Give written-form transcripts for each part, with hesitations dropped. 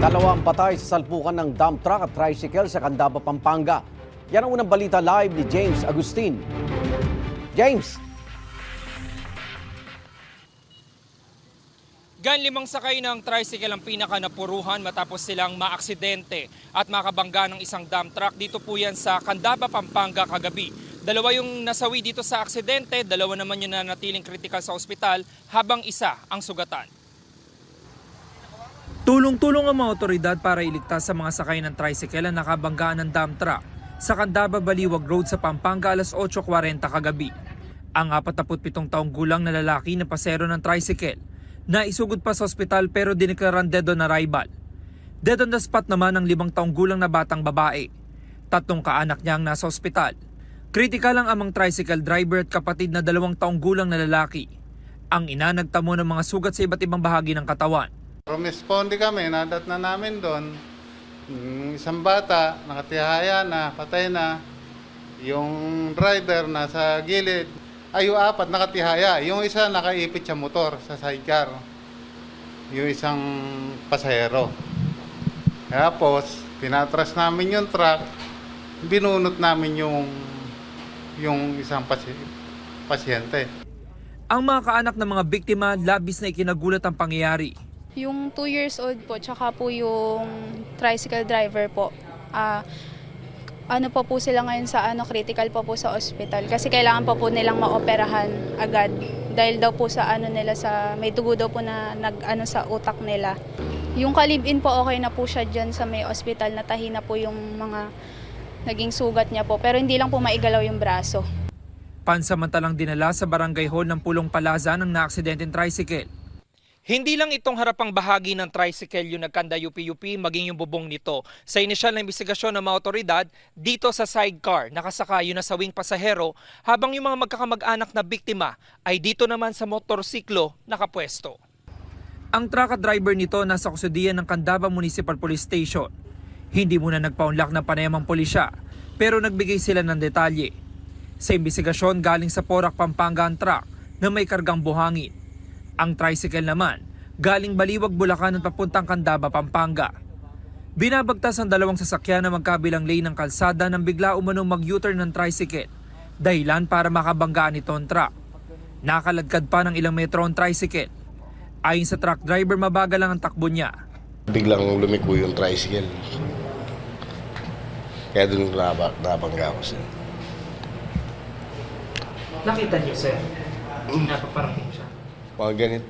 Dalawang patay sa salpukan ng dump truck at tricycle sa Candaba, Pampanga. Yan ang unang balita live ni James Agustin. James! Limang sakay ng tricycle ang pinakanapuruhan matapos silang maaksidente at makabangga ng isang dump truck. Dito po yan sa Candaba, Pampanga kagabi. Dalawa yung nasawi dito sa aksidente, dalawa naman yung nanatiling kritikal sa ospital habang isa ang sugatan. Tulong-tulong ang mga otoridad para iligtas sa mga sakay ng tricycle na nakabanggaan ng dump truck sa Candaba, Baliwag Road sa Pampanga alas 8:40 kagabi. Ang 47 taong gulang na lalaki na pasero ng tricycle na isugod pa sa ospital pero dineklarang dead on arrival. Dead on the spot naman ang 5 taong gulang na batang babae. 3 kaanak niya ang nasa ospital. Kritikal ang amang tricycle driver at kapatid na 2 taong gulang na lalaki. Ang ina nagtamo ng mga sugat sa iba't ibang bahagi ng katawan. Rumisponde kami, nadat na namin doon. Isang bata, nakatihaya na, patay na. Yung driver nasa gilid, yung 4 nakatihaya. Yung isa nakaipit sa motor, sa sidecar. Yung isang pasahero. Tapos, pinatras namin yung truck, binunot namin yung isang pasyente. Ang mga kaanak ng mga biktima, labis na ikinagulat ang pangyayari. Yung 2 years old po, tsaka po yung tricycle driver po. Ano po sila ngayon sa critical po sa ospital kasi kailangan po nilang maoperahan agad dahil daw po sa nila sa may dugo daw po na sa utak nila. Yung kalibin po okay na po siya diyan sa may ospital, natahi na po yung mga naging sugat niya po pero hindi lang po maigalaw yung braso. Pansamantalang dinala sa barangay hall ng Pulong Palaza ng naaksidenteng tricycle. Hindi lang itong harapang bahagi ng tricycle yung nagkanda UP-UP, maging yung bubong nito. Sa inisyal na investigasyon ng mga otoridad, dito sa sidecar, nakasaka yung nasawing pasahero, habang yung mga magkakamag-anak na biktima ay dito naman sa motorsiklo nakapwesto. Ang truck at driver nito nasa kustudiyan ng Candaba Municipal Police Station. Hindi muna nagpaunlak ng panayamang pulisya, pero nagbigay sila ng detalye. Sa investigasyon, galing sa Porac, Pampanga ang truck na may kargang buhangin. Ang tricycle naman, galing Baliwag, Bulacan at papuntang Candaba, Pampanga. Binabagtas ang 2 sasakyan na magkabilang lane ng kalsada nang bigla umanong mag-U-turn ng tricycle, dahilan para makabanggaan ito ang truck. Nakaladkad pa ng ilang metro ang tricycle. Ayon sa truck driver, mabagal lang ang takbo niya. Biglang lumiko yung tricycle. Kaya doon nabangga ako, sir. Nakita niyo, sir? Napaparating siya. Ganyan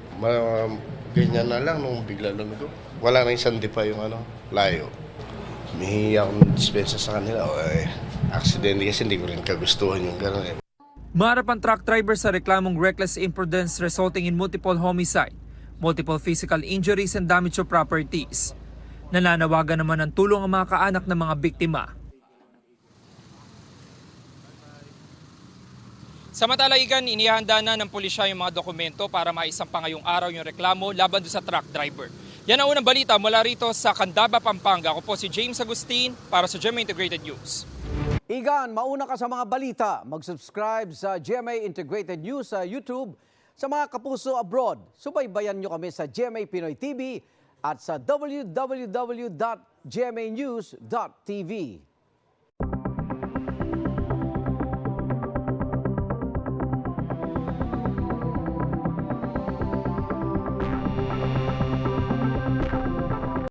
na lang nung bigla lumiko. Wala na isang pa yung layo. Humihingi akong dispensa sa kanila. Aksidente kasi hindi ko rin kagustuhan yung gano'n. Maharap ang truck driver sa reklamong reckless imprudence resulting in multiple homicide, multiple physical injuries and damage to properties. Nananawagan naman ng tulong ang mga kaanak ng mga biktima. Samantala, inihanda na ng pulisya yung mga dokumento para maisampa ngayong araw yung reklamo laban doon sa truck driver. Yan ang unang balita mula rito sa Candaba, Pampanga. Ako po si James Agustin para sa GMA Integrated News. Igan, mauna ka sa mga balita. Mag-subscribe sa GMA Integrated News sa YouTube. Sa mga kapuso abroad, subaybayan nyo kami sa GMA Pinoy TV at sa www.gmanews.tv.